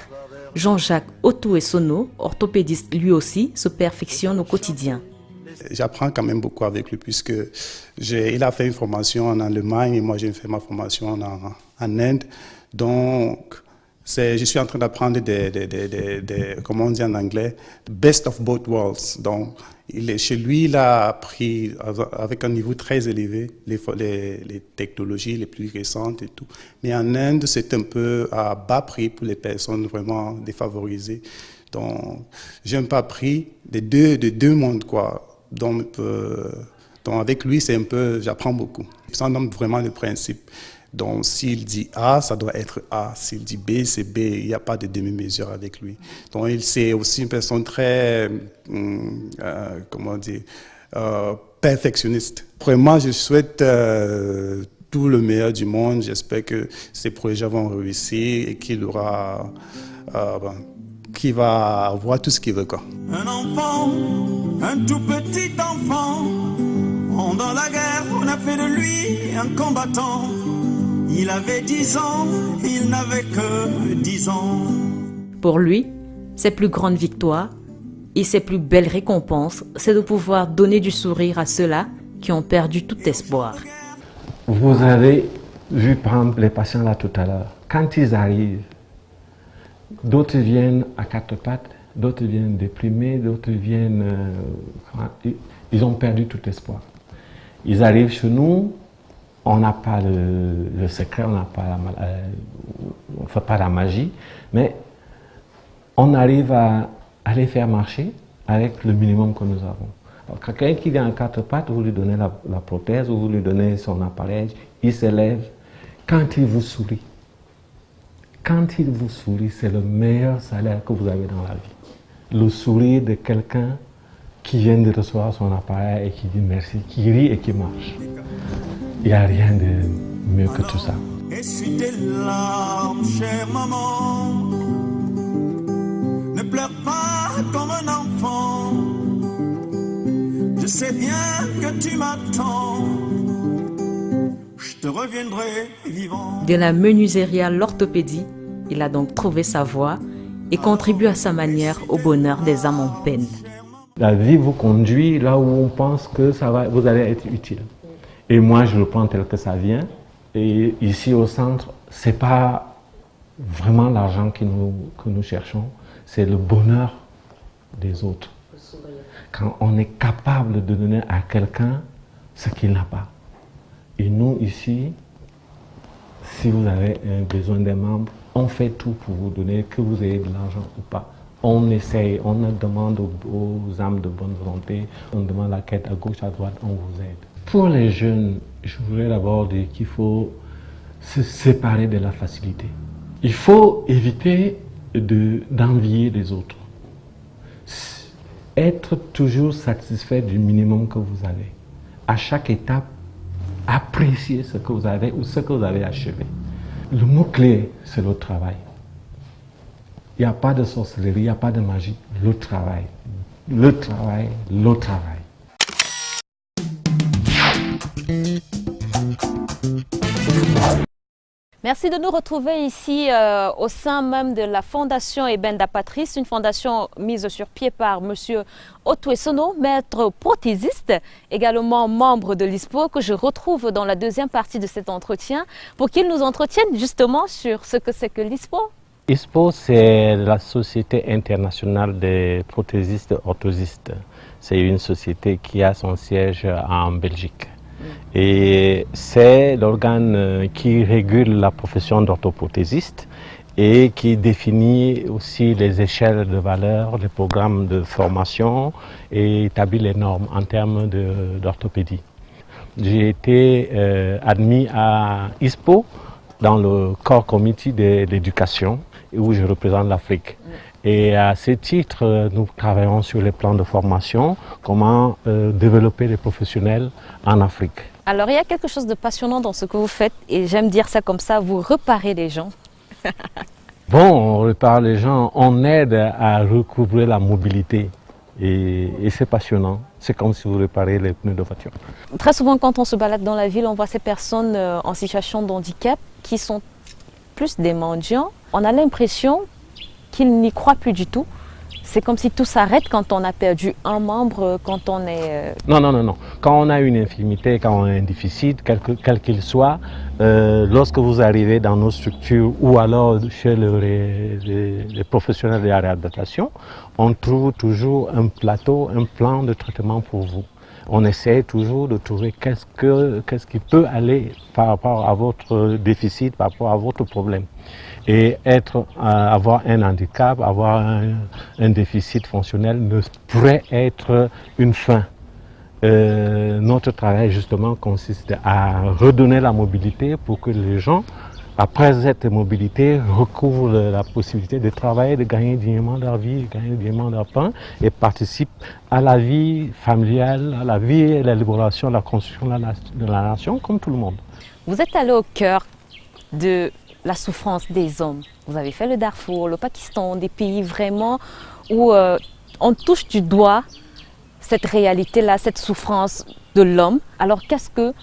Jean-Jacques Otuesono, orthopédiste lui aussi, se perfectionne au quotidien. J'apprends quand même beaucoup avec lui puisque il a fait une formation en Allemagne et moi j'ai fait ma formation en Inde. Donc, je suis en train d'apprendre comment on dit en anglais, best of both worlds. Donc, chez lui, il a appris avec un niveau très élevé les technologies les plus récentes et tout. Mais en Inde, c'est un peu à bas prix pour les personnes vraiment défavorisées. Donc, j'ai un pas pris des deux mondes, quoi. Donc avec lui, c'est un peu, j'apprends beaucoup. Ça donne vraiment le principe. Donc, s'il dit A, ça doit être A. S'il dit B, c'est B. Il n'y a pas de demi-mesure avec lui. Donc, c'est aussi une personne très, comment dire, perfectionniste. Vraiment, je souhaite tout le meilleur du monde. J'espère que ces projets vont réussir et qu'il aura, qu'il va avoir tout ce qu'il veut, quoi. Un enfant, un tout petit enfant, pendant la guerre, on a fait de lui un combattant. Il avait 10 ans, il n'avait que 10 ans. Pour lui, ses plus grandes victoires et ses plus belles récompenses, c'est de pouvoir donner du sourire à ceux-là qui ont perdu tout espoir. Vous avez vu, par exemple, les patients là tout à l'heure. Quand ils arrivent, d'autres viennent à 4 pattes, d'autres viennent déprimés, d'autres viennent... ils ont perdu tout espoir. Ils arrivent chez nous, on n'a pas le secret, on ne fait pas la magie, mais on arrive à les faire marcher avec le minimum que nous avons. Alors, quelqu'un qui vient à 4 pattes, vous lui donnez la prothèse, vous lui donnez son appareil, il se lève. Quand il vous sourit, c'est le meilleur salaire que vous avez dans la vie. Le sourire de quelqu'un qui vient de recevoir son appareil et qui dit merci, qui rit et qui marche. Il n'y a rien de mieux que tout ça. Essuie tes larmes, chère maman. Ne pleure pas comme un enfant. Je sais bien que tu m'attends. Je te reviendrai vivant. De la menuiserie à l'orthopédie, il a donc trouvé sa voie et contribue à sa manière au bonheur des âmes en peine. La vie vous conduit là où on pense que vous allez être utile. Et moi, je le prends tel que ça vient. Et ici au centre, ce n'est pas vraiment l'argent que nous cherchons, c'est le bonheur des autres. Quand on est capable de donner à quelqu'un ce qu'il n'a pas. Et nous, ici, si vous avez besoin des membres, on fait tout pour vous donner, que vous ayez de l'argent ou pas. On essaye, on demande aux âmes de bonne volonté, on demande la quête à gauche, à droite, on vous aide. Pour les jeunes, je voudrais d'abord dire qu'il faut se séparer de la facilité. Il faut éviter d'envier les autres. Être toujours satisfait du minimum que vous avez. À chaque étape, apprécier ce que vous avez ou ce que vous avez achevé. Le mot-clé, c'est le travail. Il n'y a pas de sorcellerie, il n'y a pas de magie. Le travail. Le travail, le travail. Merci de nous retrouver ici au sein même de la Fondation Ebenda Patrice, une fondation mise sur pied par M. Otoué Sono, maître prothésiste, également membre de l'ISPO, que je retrouve dans la deuxième partie de cet entretien, pour qu'il nous entretienne justement sur ce que c'est que l'ISPO. ISPO, c'est la Société internationale des prothésistes orthosistes. C'est une société qui a son siège en Belgique. Et c'est l'organe qui régule la profession d'orthoprothésiste et qui définit aussi les échelles de valeur, les programmes de formation et établit les normes en termes d'orthopédie. J'ai été admis à ISPO dans le Core Committee de l'éducation où je représente l'Afrique. Et à ce titre, nous travaillons sur les plans de formation, comment développer les professionnels en Afrique. Alors, il y a quelque chose de passionnant dans ce que vous faites, et j'aime dire ça comme ça, vous reparez les gens. Bon, on répare les gens, on aide à recouvrer la mobilité, et c'est passionnant. C'est comme si vous réparez les pneus de voiture. Très souvent, quand on se balade dans la ville, on voit ces personnes en situation de handicap qui sont plus des mendiants. On a l'impression qu'ils n'y croient plus du tout. C'est comme si tout s'arrête quand on a perdu un membre, quand on est... Non. Quand on a une infirmité, quand on a un déficit, quel qu'il soit, lorsque vous arrivez dans nos structures ou alors chez les professionnels de la réadaptation, on trouve toujours un plateau, un plan de traitement pour vous. On essaie toujours de trouver qu'est-ce qui peut aller par rapport à votre déficit, par rapport à votre problème. Et avoir un handicap, avoir un déficit fonctionnel ne pourrait être une fin. Notre travail justement consiste à redonner la mobilité pour que les gens, après cette mobilité, recouvrent la possibilité de travailler, de gagner dignement leur vie, de gagner dignement leur pain et participent à la vie familiale, à la vie et à l'élaboration, à la construction de la nation comme tout le monde. Vous êtes allé au cœur de la souffrance des hommes. Vous avez fait le Darfour, le Pakistan, des pays vraiment où on touche du doigt cette réalité-là, cette souffrance de l'homme. Alors qu'est-ce que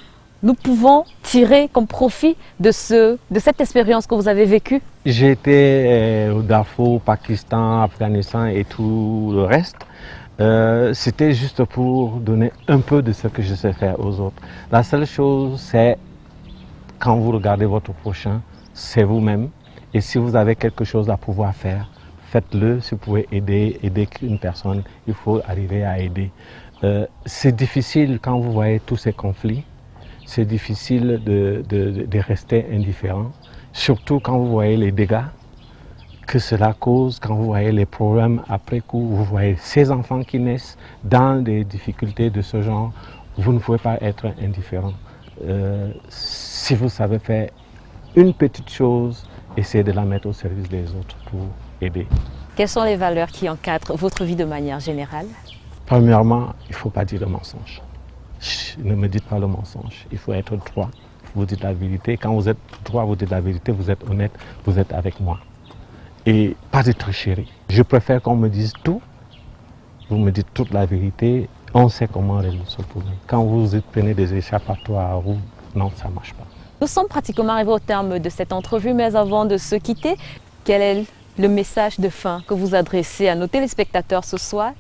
nous pouvons tirer comme profit de cette expérience que vous avez vécue? J'ai été au Darfour, Pakistan, Afghanistan et tout le reste. C'était juste pour donner un peu de ce que je sais faire aux autres. La seule chose, c'est quand vous regardez votre prochain, c'est vous-même. Et si vous avez quelque chose à pouvoir faire, faites-le. Si vous pouvez aider une personne, il faut arriver à aider. C'est difficile quand vous voyez tous ces conflits. C'est difficile de rester indifférent. Surtout quand vous voyez les dégâts que cela cause, quand vous voyez les problèmes après coup, vous voyez ces enfants qui naissent dans des difficultés de ce genre. Vous ne pouvez pas être indifférent. Si vous savez faire une petite chose, essayez de la mettre au service des autres pour aider. Quelles sont les valeurs qui encadrent votre vie de manière générale? Premièrement, il ne faut pas dire le mensonge. Ne me dites pas le mensonge. Il faut être droit. Vous dites la vérité. Quand vous êtes droit, vous dites la vérité, vous êtes honnête, vous êtes avec moi. Et pas de tricherie. Je préfère qu'on me dise tout. Vous me dites toute la vérité. On sait comment résoudre ce problème. Quand vous prenez des échappatoires à roue, non, ça ne marche pas. Nous sommes pratiquement arrivés au terme de cette entrevue, mais avant de se quitter, quel est le message de fin que vous adressez à nos téléspectateurs ce soir?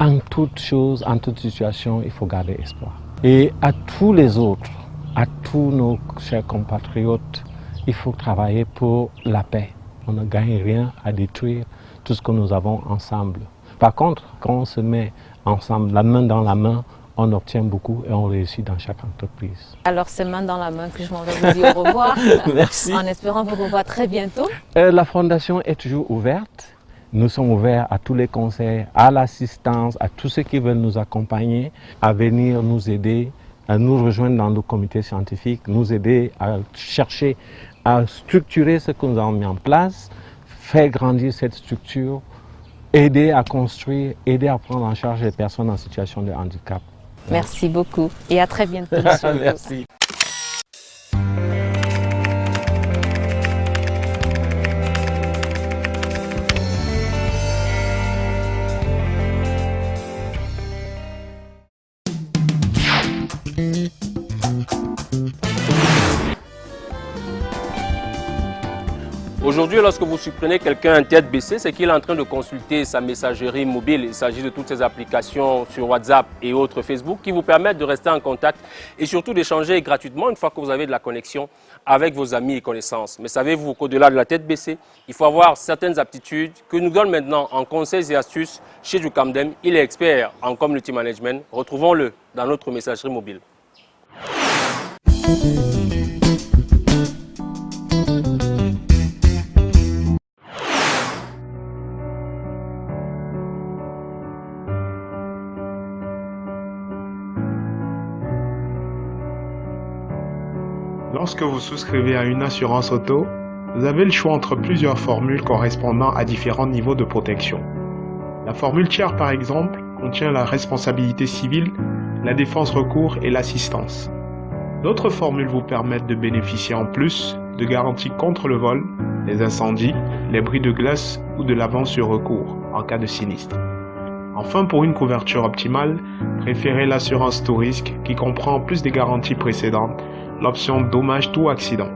En toute chose, en toute situation, il faut garder espoir. Et à tous les autres, à tous nos chers compatriotes, il faut travailler pour la paix. On ne gagne rien à détruire tout ce que nous avons ensemble. Par contre, quand on se met ensemble, la main dans la main, on obtient beaucoup et on réussit dans chaque entreprise. Alors c'est main dans la main que je m'en vais vous dire au revoir. Merci. En espérant vous revoir très bientôt. La fondation est toujours ouverte. Nous sommes ouverts à tous les conseils, à l'assistance, à tous ceux qui veulent nous accompagner, à venir nous aider, à nous rejoindre dans nos comités scientifiques, nous aider à chercher, à structurer ce que nous avons mis en place, faire grandir cette structure, aider à construire, aider à prendre en charge les personnes en situation de handicap. Merci beaucoup et à très bientôt. Merci. Aujourd'hui, lorsque vous surprenez quelqu'un tête baissée, c'est qu'il est en train de consulter sa messagerie mobile. Il s'agit de toutes ces applications sur WhatsApp et autres Facebook qui vous permettent de rester en contact et surtout d'échanger gratuitement une fois que vous avez de la connexion avec vos amis et connaissances. Mais savez-vous qu'au-delà de la tête baissée, il faut avoir certaines aptitudes que nous donne maintenant en conseils et astuces chez Jukamdem. Il est expert en community management. Retrouvons-le dans notre messagerie mobile. Lorsque vous souscrivez à une assurance auto, vous avez le choix entre plusieurs formules correspondant à différents niveaux de protection. La formule tiers, par exemple, contient la responsabilité civile, la défense recours et l'assistance. D'autres formules vous permettent de bénéficier en plus de garanties contre le vol, les incendies, les bris de glace ou de l'avance sur recours en cas de sinistre. Enfin, pour une couverture optimale, préférez l'assurance tout risque qui comprend en plus des garanties précédentes l'option dommage tout accident.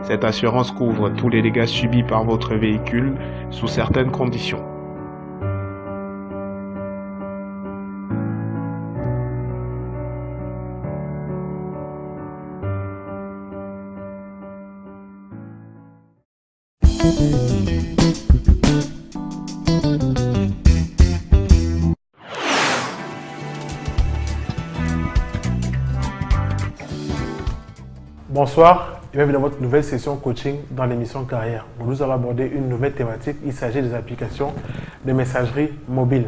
Cette assurance couvre tous les dégâts subis par votre véhicule sous certaines conditions. Bonsoir et bienvenue dans votre nouvelle session coaching dans l'émission Carrière où nous allons aborder une nouvelle thématique. Il s'agit des applications de messagerie mobile.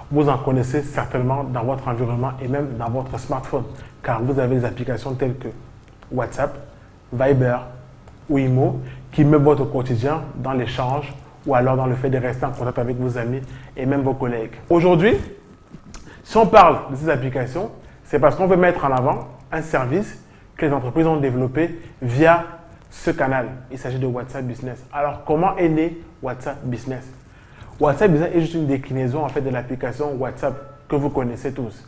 Vous en connaissez certainement dans votre environnement et même dans votre smartphone car vous avez des applications telles que WhatsApp, Viber ou Imo qui mettent votre quotidien dans l'échange ou alors dans le fait de rester en contact avec vos amis et même vos collègues. Aujourd'hui, si on parle de ces applications, c'est parce qu'on veut mettre en avant un service que les entreprises ont développé via ce canal. Il s'agit de WhatsApp Business. Alors, comment est né WhatsApp Business? WhatsApp Business est juste une déclinaison en fait, de l'application WhatsApp que vous connaissez tous.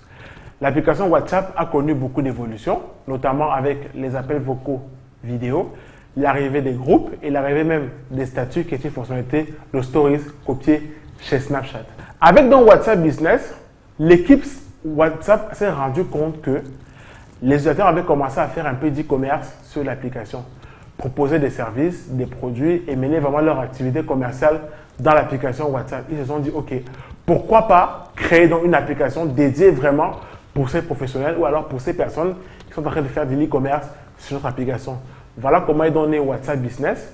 L'application WhatsApp a connu beaucoup d'évolutions, notamment avec les appels vocaux vidéo, l'arrivée des groupes et l'arrivée même des statuts qui est une fonctionnalité de Stories copiée chez Snapchat. Avec donc WhatsApp Business, l'équipe WhatsApp s'est rendue compte que les utilisateurs avaient commencé à faire un peu d'e-commerce sur l'application, proposer des services, des produits et mener vraiment leur activité commerciale dans l'application WhatsApp. Ils se sont dit, OK, pourquoi pas créer donc une application dédiée vraiment pour ces professionnels ou alors pour ces personnes qui sont en train de faire de l'e-commerce sur notre application. Voilà comment est donné WhatsApp Business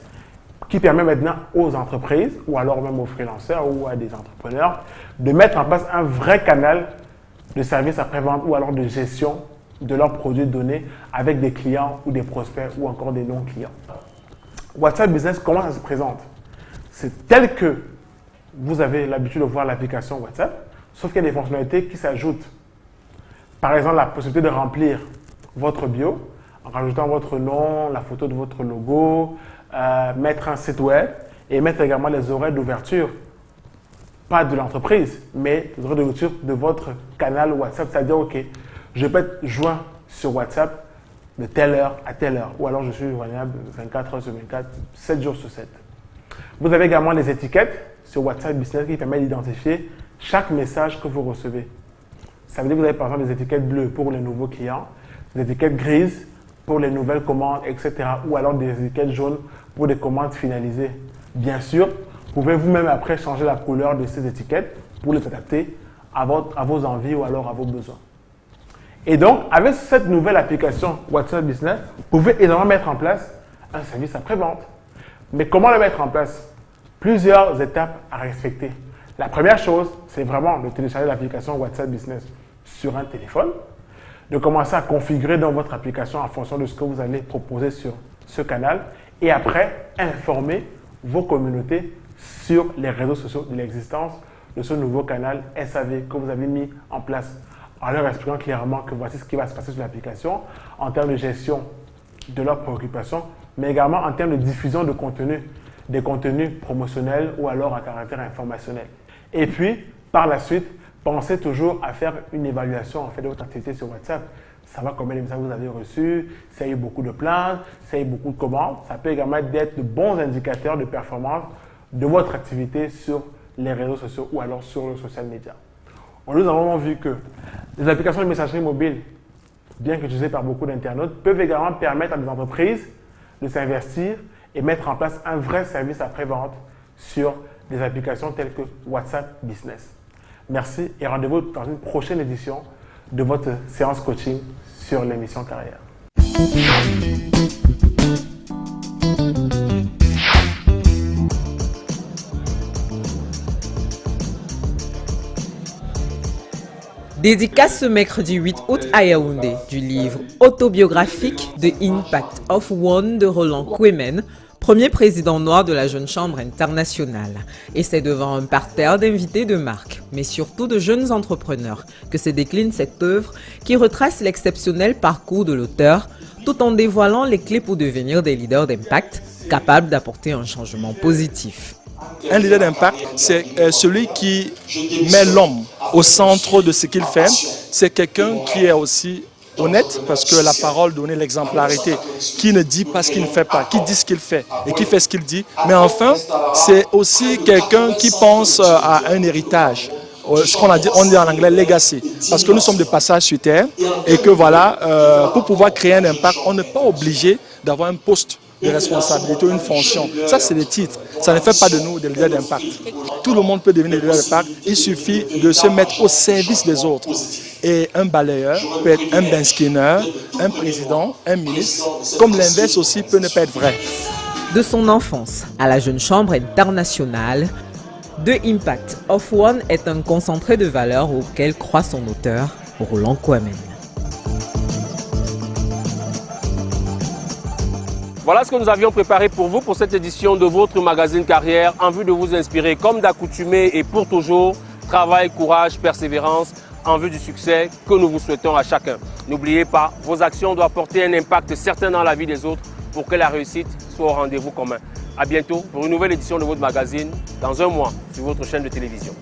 qui permet maintenant aux entreprises ou alors même aux freelancers ou à des entrepreneurs de mettre en place un vrai canal de services après-vente ou alors de gestion de leurs produits donnés avec des clients ou des prospects ou encore des non-clients. WhatsApp Business, comment ça se présente? C'est tel que vous avez l'habitude de voir l'application WhatsApp, sauf qu'il y a des fonctionnalités qui s'ajoutent. Par exemple, la possibilité de remplir votre bio en rajoutant votre nom, la photo de votre logo, mettre un site web et mettre également les horaires d'ouverture, pas de l'entreprise, mais les horaires d'ouverture de votre canal WhatsApp, c'est-à-dire, OK, je peux être joint sur WhatsApp de telle heure à telle heure. Ou alors je suis joignable 24 heures sur 24, 7 jours sur 7. Vous avez également les étiquettes sur WhatsApp Business qui permettent d'identifier chaque message que vous recevez. Ça veut dire que vous avez par exemple des étiquettes bleues pour les nouveaux clients, des étiquettes grises pour les nouvelles commandes, etc. Ou alors des étiquettes jaunes pour des commandes finalisées. Bien sûr, vous pouvez vous-même après changer la couleur de ces étiquettes pour les adapter à vos envies ou alors à vos besoins. Et donc, avec cette nouvelle application WhatsApp Business, vous pouvez également mettre en place un service après-vente. Mais comment le mettre en place? Plusieurs étapes à respecter. La première chose, c'est vraiment de télécharger l'application WhatsApp Business sur un téléphone, de commencer à configurer dans votre application en fonction de ce que vous allez proposer sur ce canal et après, informer vos communautés sur les réseaux sociaux de l'existence de ce nouveau canal SAV que vous avez mis en place, en leur expliquant clairement que voici ce qui va se passer sur l'application en termes de gestion de leurs préoccupations, mais également en termes de diffusion de contenu, des contenus promotionnels ou alors à caractère informationnel. Et puis, par la suite, pensez toujours à faire une évaluation en fait, de votre activité sur WhatsApp. Savoir combien de messages vous avez reçus, s'il y a eu beaucoup de plaintes, s'il y a eu beaucoup de commandes. Ça peut également être de bons indicateurs de performance de votre activité sur les réseaux sociaux ou alors sur le social media. Nous avons vu que les applications de messagerie mobile, bien qu'utilisées par beaucoup d'internautes, peuvent également permettre à des entreprises de s'investir et mettre en place un vrai service après-vente sur des applications telles que WhatsApp Business. Merci et rendez-vous dans une prochaine édition de votre séance coaching sur l'émission Carrière. Dédicace ce mercredi 8 août à Yaoundé du livre autobiographique The Impact of One de Roland Kouemen, premier président noir de la Jeune Chambre internationale. Et c'est devant un parterre d'invités de marque, mais surtout de jeunes entrepreneurs, que se décline cette œuvre qui retrace l'exceptionnel parcours de l'auteur, tout en dévoilant les clés pour devenir des leaders d'impact, capables d'apporter un changement positif. Un leader d'impact, c'est celui qui met l'homme au centre de ce qu'il fait. C'est quelqu'un qui est aussi honnête, parce que la parole donnait l'exemplarité, qui ne dit pas ce qu'il ne fait pas, qui dit ce qu'il fait et qui fait ce qu'il dit. Mais enfin, c'est aussi quelqu'un qui pense à un héritage, ce qu'on dit en anglais legacy, parce que nous sommes de passage sur terre et que voilà, pour pouvoir créer un impact, on n'est pas obligé d'avoir un poste de responsabilité ou une fonction. Ça, c'est des titres. Ça ne fait pas de nous des leaders d'impact. Tout le monde peut devenir leader d'impact. Il suffit de se mettre au service des autres. Et un balayeur peut être un bench skinner, un président, un ministre, comme l'inverse aussi peut ne pas être vrai. De son enfance à la Jeune Chambre internationale, The Impact of One est un concentré de valeurs auquel croit son auteur, Roland Kouemen. Voilà ce que nous avions préparé pour vous pour cette édition de votre magazine Carrière en vue de vous inspirer comme d'accoutumé et pour toujours. Travail, courage, persévérance en vue du succès que nous vous souhaitons à chacun. N'oubliez pas, vos actions doivent porter un impact certain dans la vie des autres pour que la réussite soit au rendez-vous commun. À bientôt pour une nouvelle édition de votre magazine dans un mois sur votre chaîne de télévision.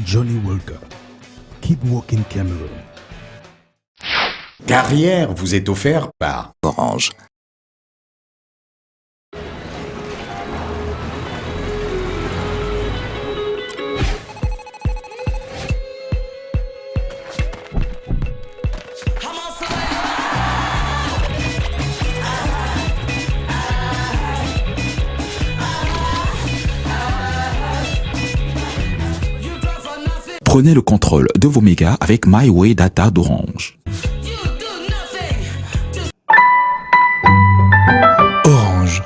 Johnny Walker. Keep Walking Cameroon. Carrière vous est offert par Orange. Prenez le contrôle de vos mégas avec MyWay Data d'Orange. Orange.